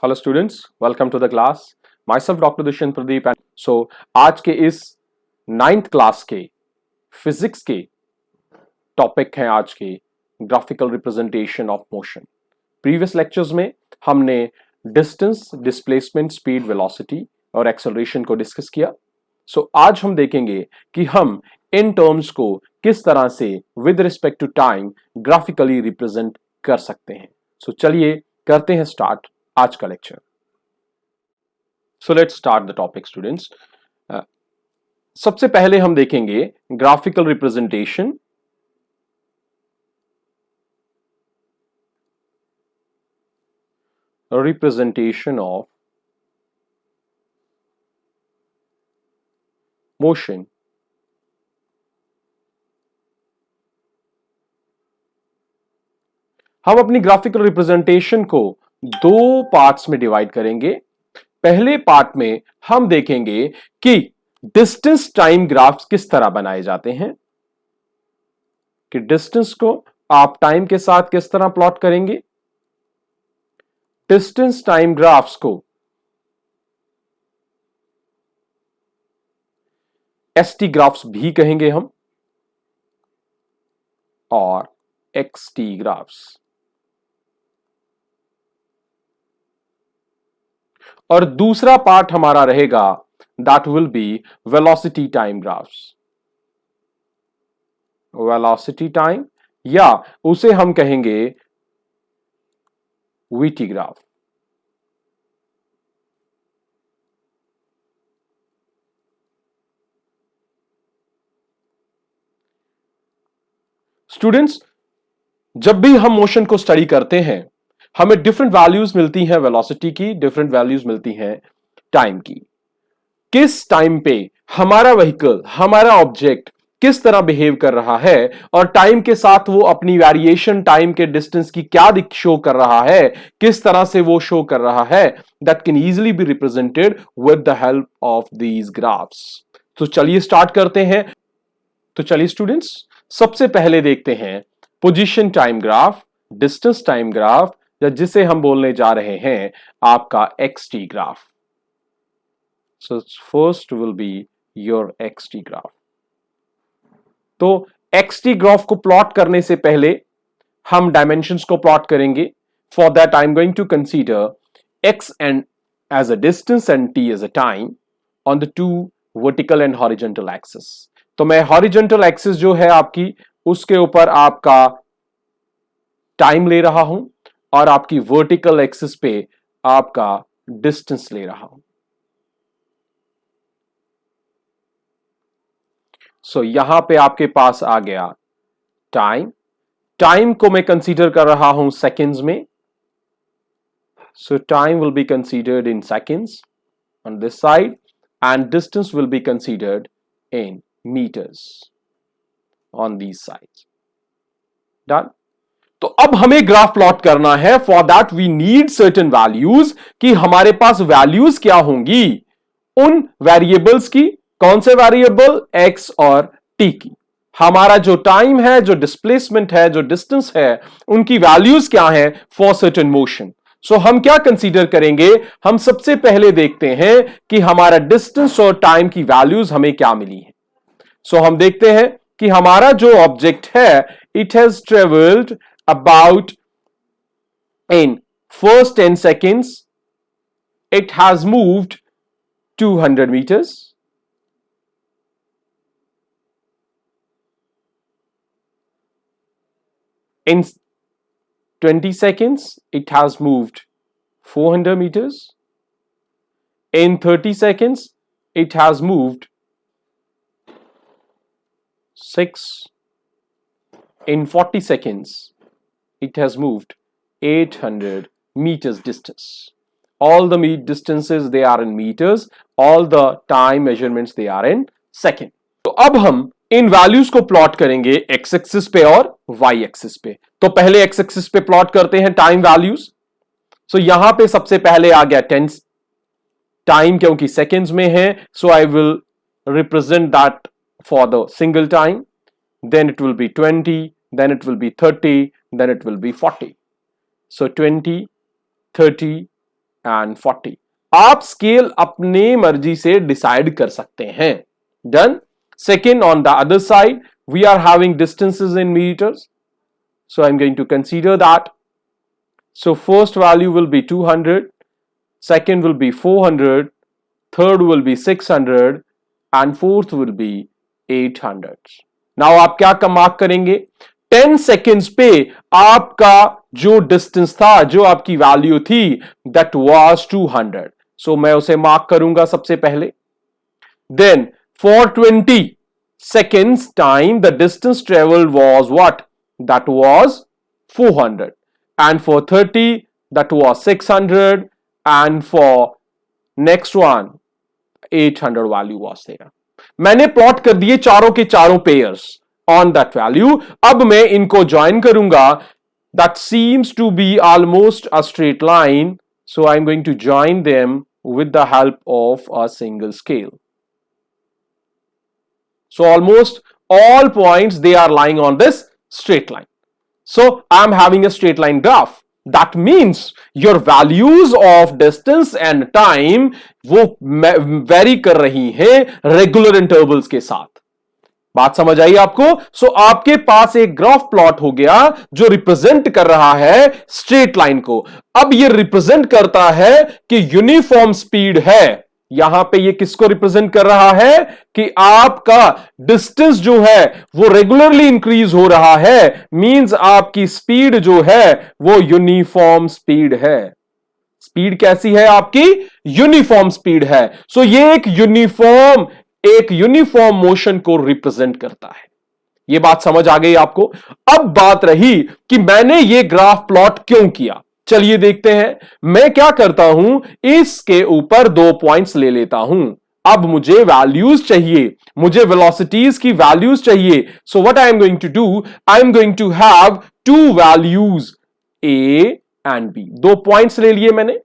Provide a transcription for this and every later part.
Hello students, welcome to the class. Myself doctor Dushyant Pradeep and आज के इस ninth class के फिजिक्स के टॉपिक हैं आज के graphical representation of motion. Previous lectures में हमने डिस्टेंस, डिस्प्लेसमेंट, स्पीड, वेलोसिटी और एक्सेलरेशन को डिस्कस किया। आज हम देखेंगे कि हम इन टर्म्स को किस तरह से with respect to time graphically represent कर सकते हैं। चलिए करते हैं स्टार्ट आज का lecture. Let's start the topic students. सबसे पहले हम देखेंगे ग्राफिकल रिप्रेजेंटेशन ऑफ मोशन। हम अपनी ग्राफिकल रिप्रेजेंटेशन को दो पार्ट्स में डिवाइड करेंगे। पहले पार्ट में हम देखेंगे कि डिस्टेंस टाइम ग्राफ्स किस तरह बनाए जाते हैं, कि डिस्टेंस को आप टाइम के साथ किस तरह प्लॉट करेंगे। डिस्टेंस टाइम ग्राफ्स को एसटी ग्राफ्स भी कहेंगे हम, और एक्सटी ग्राफ्स। और दूसरा पार्ट हमारा रहेगा that will B velocity time graphs. Velocity time या उसे हम कहेंगे वीटी ग्राफ। स्टूडेंट्स, जब भी हम मोशन को स्टडी करते हैं हमें डिफरेंट वैल्यूज मिलती हैं वेलोसिटी की, डिफरेंट वैल्यूज मिलती हैं टाइम की। किस टाइम पे हमारा व्हीकल, हमारा ऑब्जेक्ट किस तरह बिहेव कर रहा है और टाइम के साथ वो अपनी वेरिएशन टाइम के डिस्टेंस की क्या शो कर रहा है, किस तरह से वो शो कर रहा है, that can easily be represented with the help of these graphs. तो चलिए स्टार्ट करते हैं। तो चलिए स्टूडेंट्स, सबसे पहले देखते हैं position time graph, distance time graph, या जिसे हम बोलने जा रहे हैं आपका x t graph. So first will be your xt graph. तो xt ग्राफ को प्लॉट करने से पहले हम डायमेंशंस को प्लॉट करेंगे। For that I am going to consider x and as a distance and t as a time on the two vertical and horizontal axis. तो मैं हॉरिजॉन्टल एक्सिस जो है आपकी, उसके ऊपर आपका टाइम ले रहा हूं और आपकी वर्टिकल एक्सिस पे आपका डिस्टेंस ले रहा हूं। यहां पे आपके पास आ गया टाइम। टाइम को मैं कंसीडर कर रहा हूं सेकेंड्स में। Time will be considered in seconds on this side and distance will be considered in metres on these sides. Done. तो अब हमें ग्राफ प्लॉट करना है। For that we need certain values, कि हमारे पास वैल्यूज क्या होंगी उन वेरिएबल्स की। कौन से वेरिएबल? एक्स और टी की। हमारा जो टाइम है, जो डिस्प्लेसमेंट है, जो डिस्टेंस है, उनकी वैल्यूज क्या है फॉर सर्टेन मोशन। हम क्या कंसीडर करेंगे? हम सबसे पहले देखते हैं कि हमारा डिस्टेंस और टाइम की वैल्यूज हमें क्या मिली है। हम देखते हैं कि हमारा जो ऑब्जेक्ट है, it has travelled about in first 10 seconds it has moved 200 meters. In 20 seconds it has moved 400 meters. In 30 seconds it has moved 6. In 40 seconds it has moved 800 meters distance. All the distances they are in meters, all the time measurements they are in second. तो अब हम इन values को plot करेंगे x axis पे और Y axis पे। तो पहले एक्स एक्सिस पे प्लॉट करते हैं टाइम वैल्यूज। यहां पे सबसे पहले आ गया 10 टाइम, क्योंकि सेकेंड्स में है, so I will represent that for the single time. Then it will be 20, then it will be 30, then it will be 40. So 20, 30 and 40। आप स्केल अपने मर्जी से डिसाइड कर सकते हैं। Done. Second, on the other side we are having distances in metres, so I'm going to consider that. So first value will be 200, second will be 400, third will be 600 and fourth will be 800. Now आप क्या का mark करेंगे? 10 seconds पे आपका जो distance था, जो आपकी वैल्यू थी, दैट वाज 200. सो मैं उसे मार्क करूंगा सबसे पहले. Then for 20 seconds time the distance traveled was what? That was 400. And for 30 that was 600. And for next one 800 value was there. मैंने प्लॉट कर दिए चारों के चारों पेयर्स ऑन दैट वैल्यू. अब मैं इनको ज्वाइन करूंगा. That seems to be almost a straight line, so I am going to join them with the help of a single scale. So almost all points they are lying on this straight line. So I am having a straight line graph. That means your values of distance and time वो vary कर रही हैं regular intervals के साथ. बात समझ आई आपको? सो आपके पास एक ग्राफ प्लॉट हो गया जो रिप्रेजेंट कर रहा है स्ट्रेट लाइन को. अब ये रिप्रेजेंट करता है कि यूनिफॉर्म स्पीड है. यहां पे ये किसको रिप्रेजेंट कर रहा है कि आपका डिस्टेंस जो है वो रेगुलरली इंक्रीज हो रहा है. मींस आपकी स्पीड जो है वो यूनिफॉर्म स्पीड है. स्पीड कैसी है आपकी? यूनिफॉर्म स्पीड है. सो ये एक यूनिफॉर्म मोशन को रिप्रेजेंट करता है. यह बात समझ आ गई आपको? अब बात रही कि मैंने ये ग्राफ प्लॉट क्यों किया. चलिए देखते हैं. मैं क्या करता हूं, इसके ऊपर 2 पॉइंट्स ले लेता हूं. अब मुझे वैल्यूज चाहिए, मुझे वेलोसिटीज की वैल्यूज चाहिए. So what I am going to do, I am going to have 2 values A and B. 2 points ले लिए मैंने.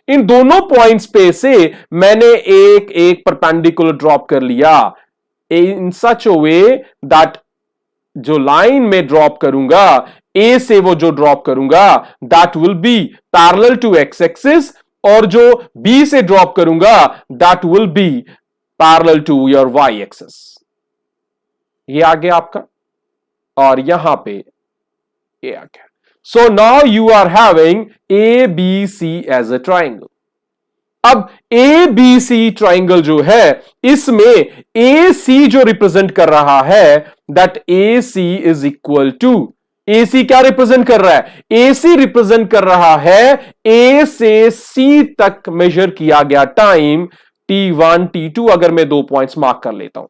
इन दोनों पॉइंट्स पे से मैंने एक परपेंडिकुलर ड्रॉप कर लिया in such a way that जो लाइन में ड्रॉप करूंगा, ए से वो जो ड्रॉप करूंगा that will be parallel to x axis, और जो बी से ड्रॉप करूंगा that will be parallel to your y axis. ये आ गया आपका, और यहां पे ये आ गया. So now you are having ABC as a triangle. अब ABC triangle जो है इसमें AC जो रिप्रेजेंट कर रहा है that AC is equal to, AC क्या रिप्रेजेंट कर रहा है? AC रिप्रेजेंट कर रहा है A से C तक मेजर किया गया टाइम T1 T2. अगर मैं 2 पॉइंट्स मार्क कर लेता हूं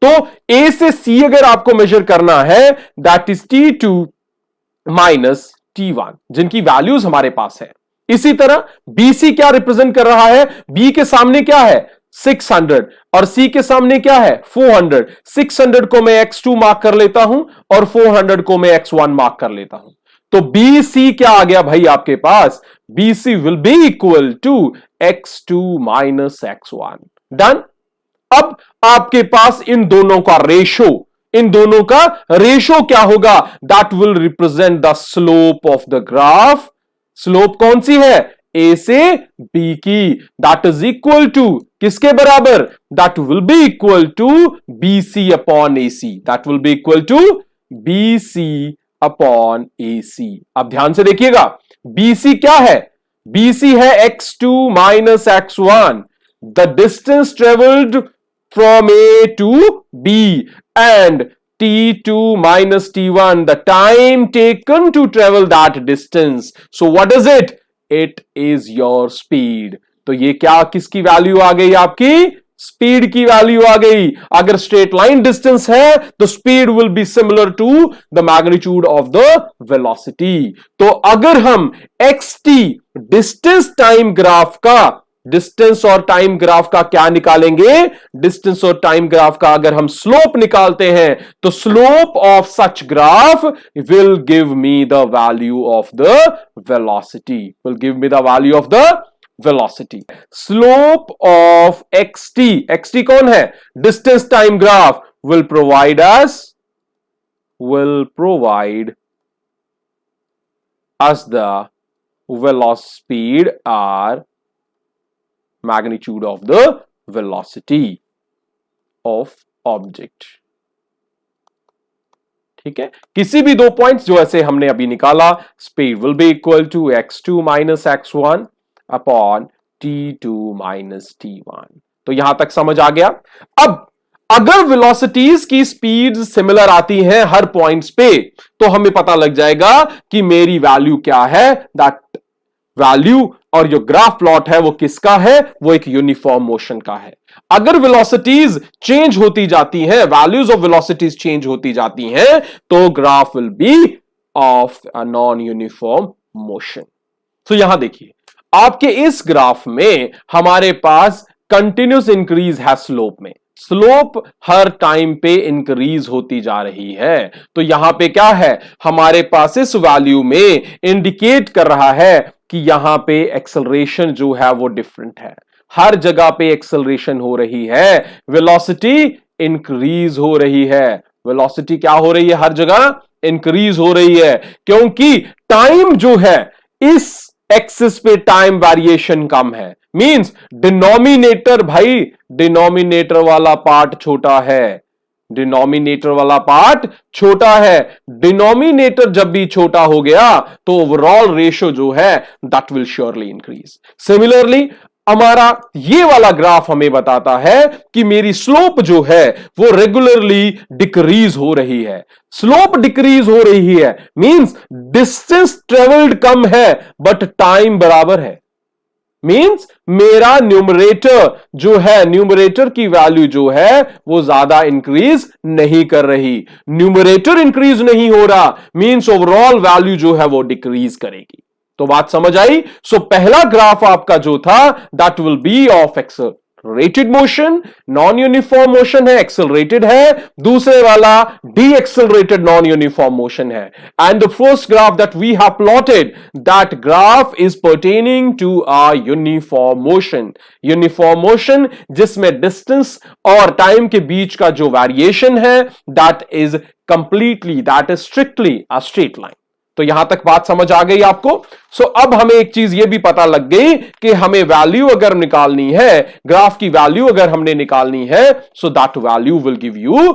तो A से C अगर आपको मेजर करना है that is T2 minus T1, जिनकी वैल्यूज हमारे पास है. इसी तरह BC क्या रिप्रेजेंट कर रहा है? B के सामने क्या है? 600 और C के सामने क्या है? 400. 600 को मैं x2 मार्क कर लेता हूं और 400 को मैं x1 मार्क कर लेता हूं. तो BC क्या आ गया भाई आपके पास? BC will be equal to x2 minus x1. Done. अब आपके पास इन दोनों का रेशो क्या होगा? That will represent the slope of the graph. Slope कौन सी है? ए से बी की. दैट इज इक्वल टू किसके बराबर? That will be equal to BC upon AC. That will be equal to BC upon AC. अब ध्यान से देखिएगा, BC क्या है? BC है x2 minus x1. The distance travelled from A to B, and T2 minus T1, the time taken to travel that distance. So what is it? It is your speed. तो ये क्या किसकी value आ गई? आपकी speed की value आ गई. अगर straight line distance है तो speed will be similar to the magnitude of the velocity. तो अगर हम xt डिस्टेंस टाइम ग्राफ का, डिस्टेंस और टाइम ग्राफ का क्या निकालेंगे? डिस्टेंस और टाइम ग्राफ का अगर हम स्लोप निकालते हैं तो slope of such graph will give me the value of the velocity. Will give me the value of the velocity. Slope of xt कौन है? Distance time graph will provide us the speed are magnitude of the velocity of object। ठीक है, किसी भी दो points जो ऐसे हमने अभी निकाला, speed will be equal to x2 minus x1 upon t2 minus t1। तो यहां तक समझ आ गया। अब अगर वेलोसिटीज की स्पीड सिमिलर आती हैं हर पॉइंट्स पे, तो हमें पता लग जाएगा कि मेरी वैल्यू क्या है। दैट वैल्यू और जो ग्राफ प्लॉट है वो किसका है, वो एक यूनिफॉर्म मोशन का है। अगर वेलोसिटीज चेंज होती जाती हैं, वैल्यूज ऑफ वेलोसिटीज चेंज होती जाती हैं, तो graph will be of a non uniform motion. तो यहां देखिए, आपके इस ग्राफ में हमारे पास कंटिन्यूस इंक्रीज है स्लोप में, स्लोप हर टाइम पे इंक्रीज होती जा रही है। तो यहां पे क्या है, हमारे पास इस वैल्यू में इंडिकेट कर रहा है कि यहां पे एक्सेलरेशन जो है वो डिफरेंट है, हर जगह पे एक्सेलरेशन हो रही है, वेलोसिटी इंक्रीज हो रही है। वेलोसिटी क्या हो रही है, हर जगह इंक्रीज हो रही है, क्योंकि टाइम जो है इस एक्सिस पे टाइम वेरिएशन कम है। मींस डिनोमिनेटर, भाई डिनोमिनेटर वाला पार्ट छोटा है, डिनोमिनेटर वाला पार्ट छोटा है। डिनोमिनेटर जब भी छोटा हो गया तो ओवरऑल रेशियो जो है that will surely increase. Similarly हमारा ये वाला ग्राफ हमें बताता है कि मेरी स्लोप जो है वो रेगुलरली डिक्रीज हो रही है। स्लोप डिक्रीज हो रही है मींस डिस्टेंस ट्रेवल्ड कम है बट टाइम बराबर है। मींस मेरा न्यूमरेटर जो है, न्यूमरेटर की वैल्यू जो है वो ज्यादा इंक्रीज नहीं कर रही, न्यूमरेटर इंक्रीज नहीं हो रहा, मींस ओवरऑल वैल्यू जो है वो डिक्रीज करेगी। तो बात समझ आई। सो पहला ग्राफ आपका जो था that will be of accelerated motion, non uniform motion है, एक्सेलरेटेड है। दूसरे वाला deaccelerated non uniform motion है। And the first graph that we have plotted, that graph is pertaining to a uniform motion. Uniform motion जिसमें distance और time के बीच का जो वेरिएशन है that is completely, that is strictly a straight line. तो यहां तक बात समझ आ गई आपको। सो अब हमें एक चीज ये भी पता लग गई कि हमें वैल्यू अगर निकालनी है, ग्राफ की वैल्यू अगर हमने निकालनी है, so that value will give you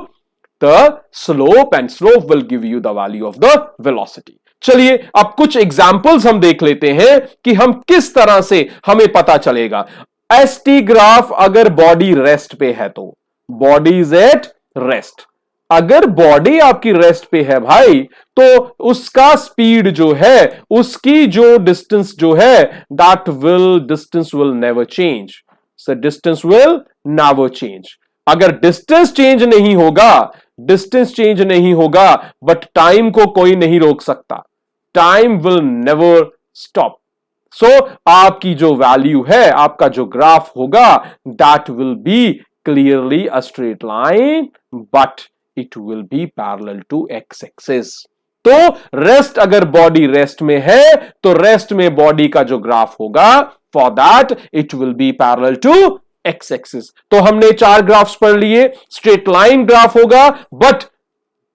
the slope and slope will give you the value of the velocity. चलिए अब कुछ एग्जाम्पल्स हम देख लेते हैं कि हम किस तरह से हमें पता चलेगा। एसटी ग्राफ अगर बॉडी रेस्ट पे है तो, बॉडी इज एट रेस्ट, अगर बॉडी आपकी रेस्ट पे है भाई, तो उसका स्पीड जो है, उसकी जो डिस्टेंस जो है distance will never change. So distance will never change. अगर डिस्टेंस चेंज नहीं होगा, डिस्टेंस चेंज नहीं होगा, बट टाइम को कोई नहीं रोक सकता, time will never stop. So आपकी जो वैल्यू है, आपका जो ग्राफ होगा that will be clearly a straight line but it will be parallel to x axis. तो रेस्ट, अगर बॉडी रेस्ट में है तो रेस्ट में बॉडी का जो ग्राफ होगा for that it will be parallel to x axis. तो हमने चार ग्राफ्स पढ़ लिए। स्ट्रेट लाइन ग्राफ होगा बट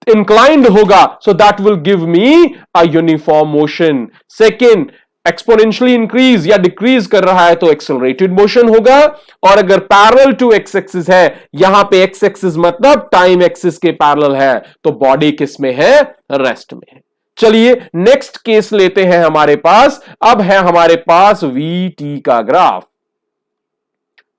इंक्लाइंड होगा, so that will give me a uniform motion. Second, exponentially increase या डिक्रीज कर रहा है तो एक्सेलरेटेड मोशन होगा। और अगर पैरेलल टू एक्स एक्सिस है, यहां पे एक्स एक्सिस मतलब टाइम एक्सिस के पैरेलल है, तो बॉडी किस में है, रेस्ट में है। चलिए नेक्स्ट केस लेते हैं हमारे पास। अब है हमारे पास वीटी का ग्राफ,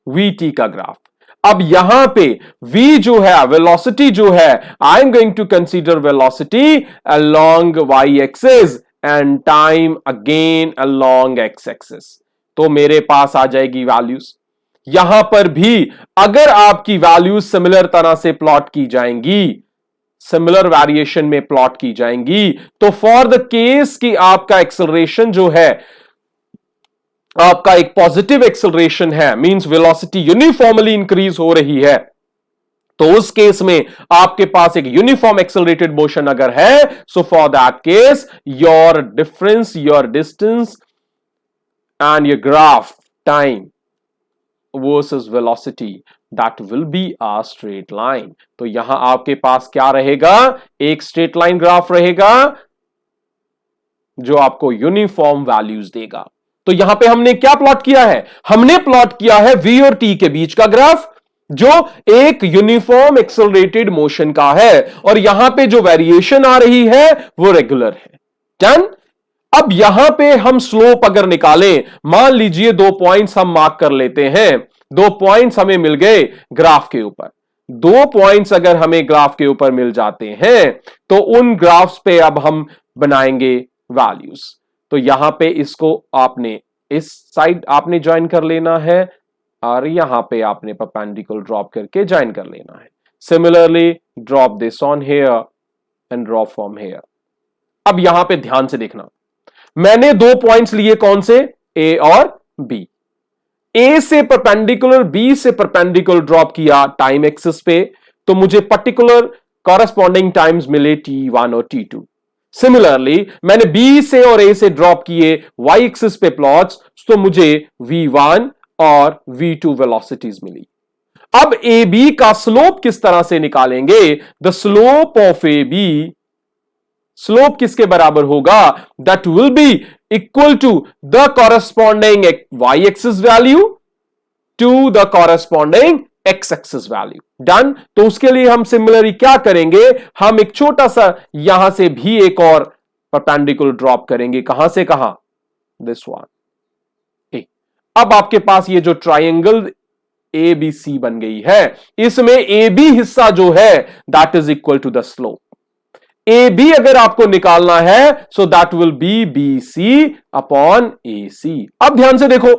वीटी का ग्राफ। अब यहां पे v जो है, वेलोसिटी जो है, I am going to consider velocity along y axis and time again along x axis. तो मेरे पास आ जाएगी वैल्यूज। यहां पर भी अगर आपकी वैल्यूज सिमिलर तरह से प्लॉट की जाएंगी, सिमिलर वेरिएशन में प्लॉट की जाएंगी, तो फॉर द केस कि आपका एक्सेलरेशन जो है, आपका एक पॉजिटिव एक्सेलरेशन है, मींस वेलोसिटी यूनिफॉर्मली इंक्रीज हो रही है, तो उस केस में आपके पास एक यूनिफॉर्म एक्सेलरेटेड मोशन अगर है, so for that case your difference, your distance and your graph time versus velocity that will be a straight line. तो यहां आपके पास क्या रहेगा, एक स्ट्रेट लाइन ग्राफ रहेगा जो आपको यूनिफॉर्म वैल्यूज देगा। तो यहां पे हमने क्या प्लॉट किया है? हमने प्लॉट किया है v और t के बीच का ग्राफ, जो एक यूनिफॉर्म एक्सेलरेटेड मोशन का है, और यहां पे जो वेरिएशन आ रही है वो रेगुलर है। डन। अब यहां पे हम स्लोप अगर निकालें, मान लीजिए 2 पॉइंट्स हम मार्क कर लेते हैं, 2 पॉइंट्स हमें मिल गए ग्राफ के ऊपर। 2 पॉइंट्स अगर हमें ग्राफ के ऊपर मिल जाते हैं तो उन ग्राफ्स पे अब हम बनाएंगे वैल्यूज। तो यहां पे इसको आपने इस साइड आपने ज्वाइन कर लेना है, और यहां पे आपने परपेंडिकुलर ड्रॉप करके ज्वाइन कर लेना है। Similarly drop this on here and drop from here. अब यहां पे ध्यान से देखना, मैंने 2 पॉइंट्स लिए, कौन से? ए और बी। ए से परपेंडिकुलर बी से परपेंडिकुलर ड्रॉप किया टाइम एक्सिस पे, तो मुझे पर्टिकुलर कॉरेस्पॉन्डिंग टाइम्स मिले T1 और T2। सिमिलरली मैंने बी से और ए से ड्रॉप किए वाई एक्सिस पे प्लॉट्स, तो मुझे V1 और V2 वेलोसिटीज मिली। अब ए बी का स्लोप किस तरह से निकालेंगे? The slope of A B, slope किसके बराबर होगा? That will be equal to the corresponding y axis value to the corresponding x axis value. Done. तो उसके लिए हम सिमिलरली क्या करेंगे? हम एक छोटा सा यहां से भी एक और परपेंडिकुलर ड्रॉप करेंगे। कहां से कहां? This one. अब आपके पास ये जो ट्राइंगल ए बी सी बन गई है, इसमें ए बी हिस्सा जो है that is equal to the slope. A B अगर आपको निकालना है, so that will be B C upon A C. अब ध्यान से देखो,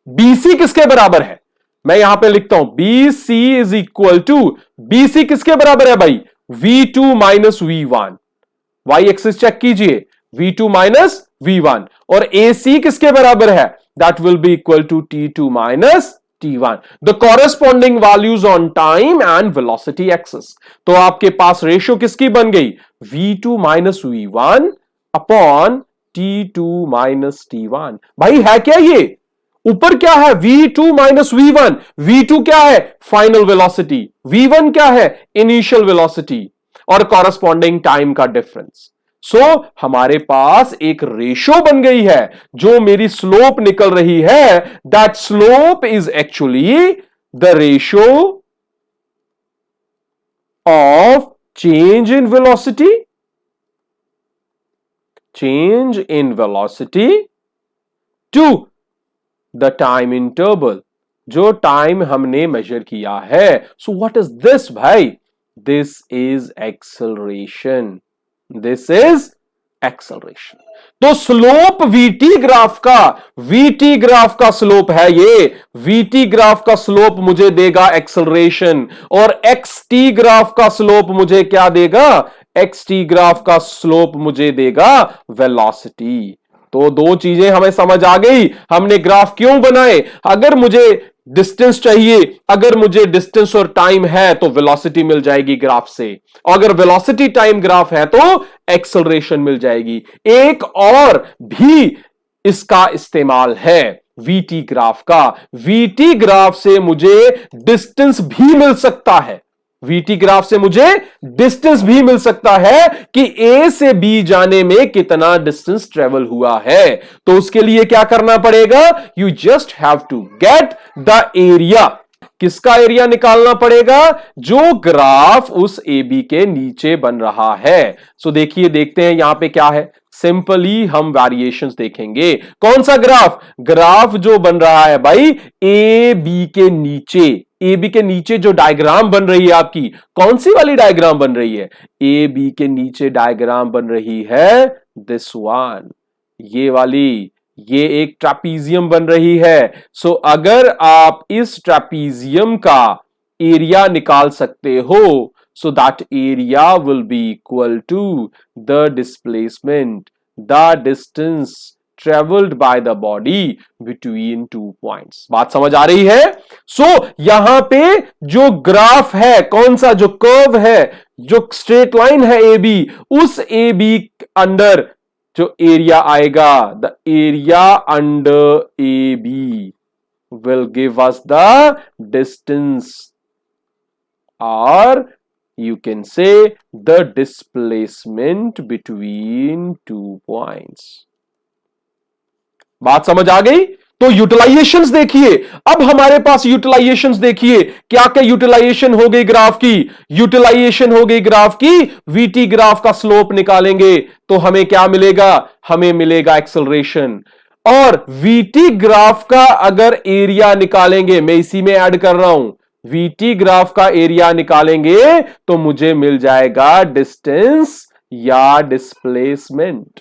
बी सी किसके बराबर है? मैं यहां पे लिखता हूं B C is equal to, B C किसके बराबर है भाई? V2 minus V1। Y axis check कीजिए, V2 माइनस V1। और ए सी किसके बराबर है? That will be equal to T2 minus T1, the corresponding values on time and velocity axis। तो आपके पास रेशियो किसकी बन गई? V2 minus V1 upon T2 minus T1। भाई है क्या ये? ऊपर क्या है? V2 minus V1। V2 क्या है? Final velocity. V1 क्या है? इनिशियल वेलोसिटी, और कॉरेस्पॉन्डिंग टाइम का डिफरेंस। हमारे पास एक रेशो बन गई है, जो मेरी स्लोप निकल रही है, that slope is actually the ratio of change in velocity, change in velocity to the time interval, जो टाइम हमने मेजर किया है। सो व्हाट इज दिस भाई? This is acceleration, this is acceleration. तो स्लोप वीटी ग्राफ का, v t graph का slope है ये, वीटी ग्राफ का स्लोप मुझे देगा एक्सेलरेशन, और एक्सटी ग्राफ का स्लोप मुझे क्या देगा? एक्सटी ग्राफ का स्लोप मुझे देगा वेलोसिटी। तो दो चीजें हमें समझ आ गई, हमने ग्राफ क्यों बनाए। अगर मुझे डिस्टेंस चाहिए, अगर मुझे डिस्टेंस और टाइम है तो वेलोसिटी मिल जाएगी ग्राफ से, अगर वेलोसिटी टाइम ग्राफ है तो एक्सेलरेशन मिल जाएगी। एक और भी इसका इस्तेमाल है वीटी ग्राफ का, वीटी ग्राफ से मुझे डिस्टेंस भी मिल सकता है, वीटी ग्राफ से मुझे डिस्टेंस भी मिल सकता है कि ए से बी जाने में कितना डिस्टेंस ट्रेवल हुआ है। तो उसके लिए क्या करना पड़ेगा? You just have to get the area. किसका एरिया निकालना पड़ेगा? जो ग्राफ उस ए बी के नीचे बन रहा है। देखिए, देखते हैं यहां पे क्या है। सिंपली हम वेरिएशंस देखेंगे। कौन सा ग्राफ? ग्राफ जो बन रहा है भाई ए बी के नीचे, ए बी के नीचे जो डायग्राम बन रही है आपकी, कौन सी वाली डायग्राम बन रही है? ए बी के नीचे डायग्राम बन रही है दिस वन, ये वाली, ये एक ट्रापीजियम बन रही है। अगर आप इस ट्रापीजियम का एरिया निकाल सकते हो, so that area will be equal to the displacement, the distance traveled by the body between two points। बात समझ आ रही है? यहां पे जो ग्राफ है, कौन सा? जो कर्व है, जो स्ट्रेट लाइन है ए बी, उस ए बी अंडर जो एरिया आएगा, the area under A B will give us the distance or you can say the displacement between two points. बात समझ आ गई? तो यूटिलाइजेशंस देखिए, अब हमारे पास यूटिलाइजेशंस देखिए, क्या क्या यूटिलाइजेशन हो गई ग्राफ की? यूटिलाइजेशन हो गई ग्राफ की, वीटी ग्राफ का स्लोप निकालेंगे तो हमें क्या मिलेगा? हमें मिलेगा एक्सेलरेशन। और वीटी ग्राफ का अगर एरिया निकालेंगे, मैं इसी में ऐड कर रहा हूं, वीटी ग्राफ का एरिया निकालेंगे तो मुझे मिल जाएगा डिस्टेंस या डिस्प्लेसमेंट।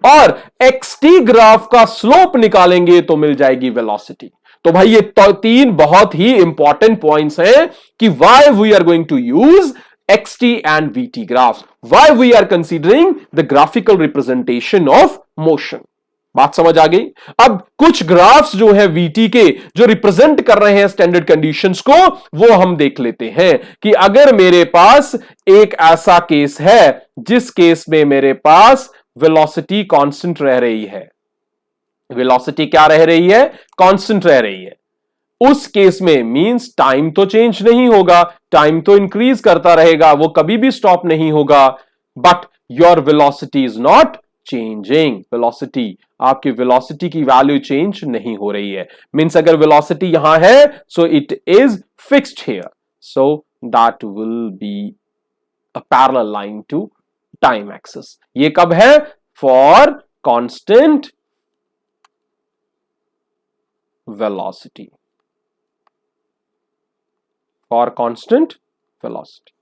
और एक्सटी ग्राफ का स्लोप निकालेंगे तो मिल जाएगी वेलोसिटी। तो भाई ये तीन बहुत ही इंपॉर्टेंट पॉइंट्स हैं कि why we are going to use x t and v t graphs, why we are considering the graphical representation of motion. बात समझ आ गई? अब कुछ ग्राफ्स जो है वीटी के, जो रिप्रेजेंट कर रहे हैं स्टैंडर्ड कंडीशंस को, वो हम देख लेते हैं कि अगर मेरे पास एक ऐसा केस है जिस केस में मेरे पास वेलोसिटी कांस्टेंट रह रही है, वेलोसिटी क्या रह रही है? कांस्टेंट रह रही है। उस केस में मींस टाइम तो चेंज नहीं होगा, टाइम तो इंक्रीज करता रहेगा, वो कभी भी स्टॉप नहीं होगा, but your velocity is not changing. Velocity, आपकी वेलोसिटी की वैल्यू चेंज नहीं हो रही है। मींस अगर वेलोसिटी यहां है so it is fixed here, so that will be a parallel line to time axis. ये कब है? For constant velocity, for constant velocity.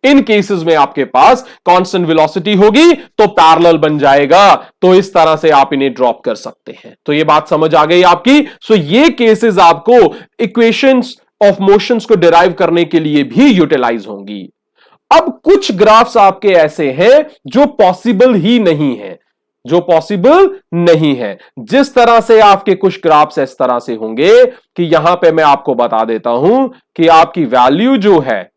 इन केसेस में आपके पास कांस्टेंट वेलोसिटी होगी तो पैरेलल बन जाएगा, तो इस तरह से आप इन्हें ड्रॉप कर सकते हैं। तो ये बात समझ आ गई आपकी? सो ये केसेस आपको इक्वेशंस ऑफ मोशंस को डिराइव करने के लिए भी यूटिलाइज होंगी। अब कुछ ग्राफ्स आपके ऐसे हैं जो पॉसिबल ही नहीं है, जो पॉसिबल नहीं है। जिस तरह से आपके कुछ ग्राफ्स इस तरह से होंगे कि यहां पे मैं आपको बता देता हूं कि आपकी वैल्यू जो है,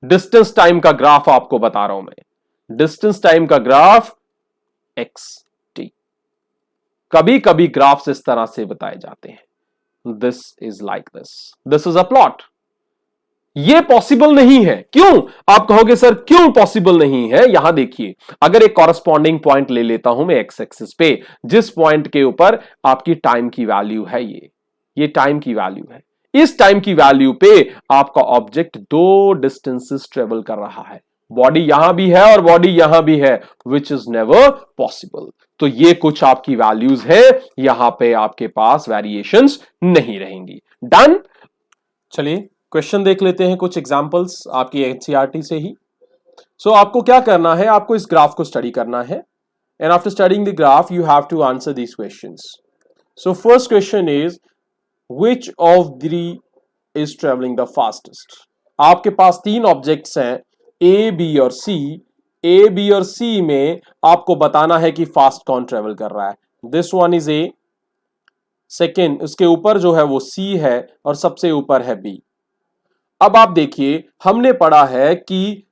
डिस्टेंस टाइम का ग्राफ आपको बता रहा हूं मैं, डिस्टेंस टाइम का ग्राफ एक्स टी। कभी कभी ग्राफ्स इस तरह से बताए जाते हैं, this is like this is a plot. ये पॉसिबल नहीं है। क्यों? आप कहोगे सर क्यों पॉसिबल नहीं है? यहां देखिए, अगर एक कॉरस्पॉन्डिंग पॉइंट ले लेता हूं मैं एक्स एक्सिस पे, जिस पॉइंट के ऊपर आपकी टाइम की वैल्यू है, ये टाइम की वैल्यू है। इस टाइम की वैल्यू पे आपका ऑब्जेक्ट दो डिस्टेंसेस ट्रेवल कर रहा है, बॉडी यहां भी है और बॉडी यहां भी है, विच इज नेवर पॉसिबल। तो ये कुछ आपकी वैल्यूज है, यहां पे आपके पास वेरिएशंस नहीं रहेंगी। डन। चलिए क्वेश्चन देख लेते हैं, कुछ एग्जांपल्स आपकी एनसीईआरटी से ही। सो आपको क्या करना है? आपको इस ग्राफ को स्टडी करना है, and after studying the graph you have to answer these questions. So first question is which of the is travelling the fastest. आपके पास तीन ऑब्जेक्ट्स हैं, ए बी और सी। ए बी और सी में आपको बताना है कि फास्ट कौन ट्रेवल कर रहा है। This one is a, second उसके ऊपर जो है वो सी है, और सबसे ऊपर है बी। अब आप देखिए, हमने पढ़ा है कि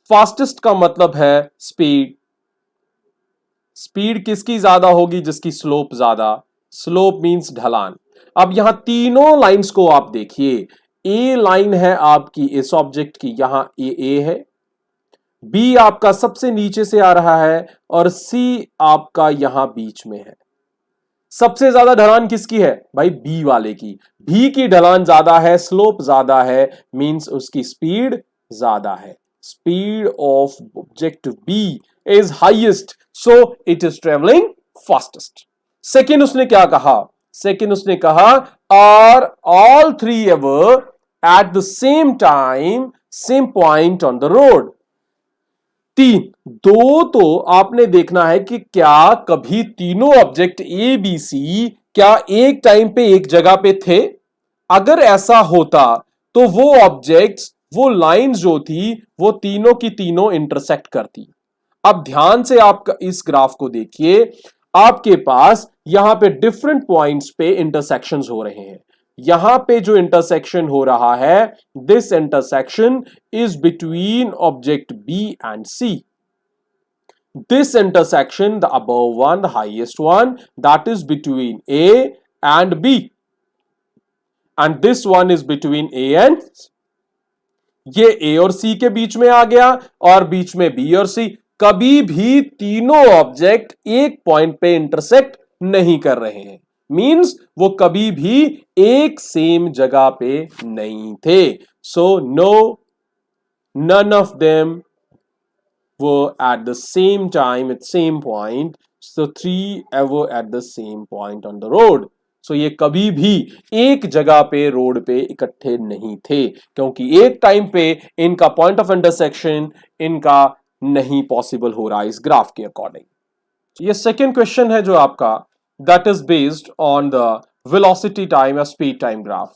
फास्टेस्ट का मतलब है स्पीड। स्पीड किसकी ज्यादा होगी? जिसकी स्लोप ज्यादा। स्लोप मींस ढलान। अब यहां तीनों लाइंस को आप देखिए, ए लाइन है आपकी इस ऑब्जेक्ट की, यहां ए है, बी आपका सबसे नीचे से आ रहा है, और सी आपका यहां बीच में है। सबसे ज्यादा ढलान किसकी है? भाई बी वाले की। बी की ढलान ज्यादा है, स्लोप ज्यादा है, मींस उसकी स्पीड ज्यादा है। Speed of object B is highest, so it is travelling fastest. Second उसने क्या कहा? सेकेंड उसने कहा are all three ever at the same time same point on the road. तीन, दो तो आपने देखना है कि क्या कभी तीनों ऑब्जेक्ट ए बी सी क्या एक टाइम पे एक जगह पे थे। अगर ऐसा होता तो वो ऑब्जेक्ट्स, वो लाइंस जो थी, वो तीनों की तीनों इंटरसेक्ट करती। अब ध्यान से आप इस ग्राफ को देखिए, आपके पास यहां पे डिफरेंट पॉइंट्स पे इंटरसेक्शंस हो रहे हैं। यहां पे जो इंटरसेक्शन हो रहा है, this intersection is between object B and C. This intersection, the above one, the highest one, that is between A and B, and this one is between A and ये ए और सी के बीच में आ गया और बीच में बी और सी। कभी भी तीनों ऑब्जेक्ट एक पॉइंट पे इंटरसेक्ट नहीं कर रहे हैं, मींस वो कभी भी एक सेम जगह पे नहीं थे। So no, none of them were at the same time at same point. So three ever at the same point on the road. So ये कभी भी एक जगह पे रोड पे इकट्ठे नहीं थे, क्योंकि एक टाइम पे इनका पॉइंट ऑफ इंटरसेक्शन इनका नहीं पॉसिबल हो रहा है इस ग्राफ के अकॉर्डिंग। ये सेकेंड क्वेश्चन है जो आपका, that is based on the velocity time या स्पीड टाइम ग्राफ।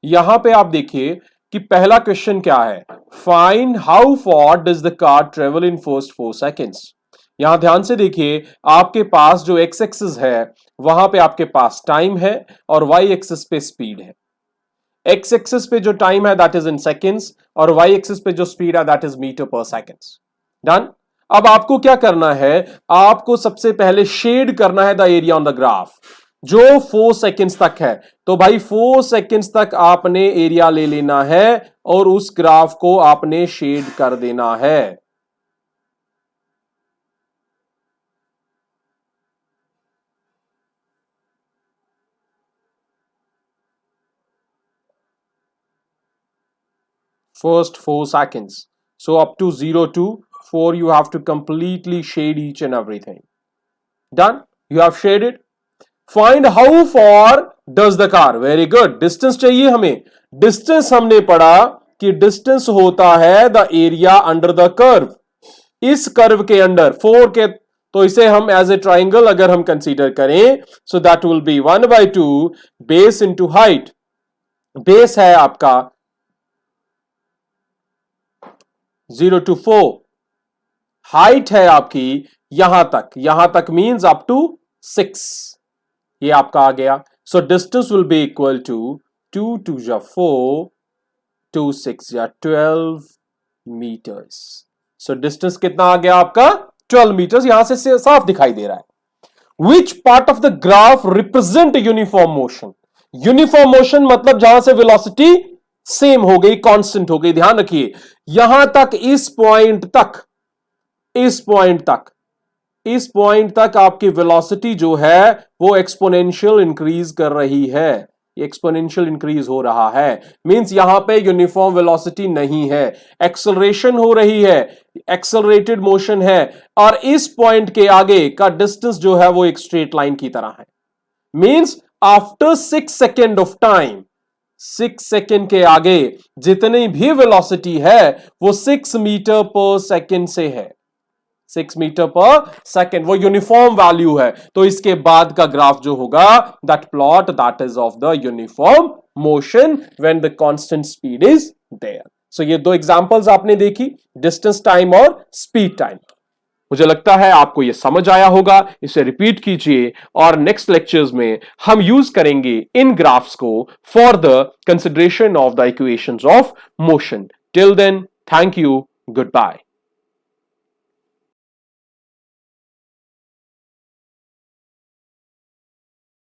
यहां पे आप देखिए कि पहला क्वेश्चन क्या है, find how for does the car travel in first 4 seconds. यहां ध्यान से देखिए, आपके पास जो एक्स एक्सिस है वहां पे आपके पास टाइम है और वाई एक्सिस पे स्पीड है। एक्स एक्सिस पे जो टाइम है दैट इज इन सेकेंड्स और वाई एक्सिस पे जो स्पीड है दैट इज मीटर पर सेकेंड्स। डन। अब आपको क्या करना है, आपको सबसे पहले शेड करना है the area on the graph जो 4 सेकेंड्स तक है। तो भाई 4 सेकेंड्स तक आपने एरिया ले लेना है और उस ग्राफ को आपने शेड कर देना है। First 4 seconds. So up to 0 to 4 you have to completely shade each and everything. Done? You have shaded. Find how far does the car, very good, distance चाहिए हमें। distance हमने पढ़ा कि distance होता है the area under the curve। इस curve के under 4 के, तो इसे हम एज ए ट्राइंगल अगर हम कंसीडर करें सो that will B 1/2 base into height. Base है आपका 0 to 4, हाइट है आपकी यहां तक मींस अप टू 6, ये आपका आ गया। So distance will be equal to 2 2 4 2 6 12 metres. So distance कितना आ गया आपका 12 मीटर्स, यहां से साफ दिखाई दे रहा है। Which part of the graph represent uniform motion. Uniform motion मतलब जहां से वेलोसिटी सेम हो गई, कांस्टेंट हो गई। ध्यान रखिए यहां तक, इस पॉइंट तक, इस पॉइंट तक आपकी वेलोसिटी जो है वो एक्सपोनेंशियल इंक्रीज कर रही है, एक्सपोनेंशियल इंक्रीज हो रहा है। मींस यहां पे यूनिफॉर्म वेलोसिटी नहीं है, एक्सेलरेशन हो रही है, एक्सेलरेटेड मोशन है। और इस पॉइंट के आगे का डिस्टेंस जो है वो एक स्ट्रेट लाइन की तरह है। Means after 6 second of time, 6 second के आगे जितनी भी वेलोसिटी है वो 6 मीटर पर सेकेंड से है, 6 मीटर पर सेकेंड, वो यूनिफॉर्म वैल्यू है। तो इसके बाद का ग्राफ जो होगा that plot that is of the uniform motion when the constant speed is there. So ये दो एग्जांपल्स आपने देखी, डिस्टेंस टाइम और स्पीड टाइम। मुझे लगता है आपको यह समझ आया होगा, इसे रिपीट कीजिए और नेक्स्ट लेक्चर्स में हम यूज करेंगे इन ग्राफ्स को for the consideration of the equations of motion. Till then, thank you, good bye.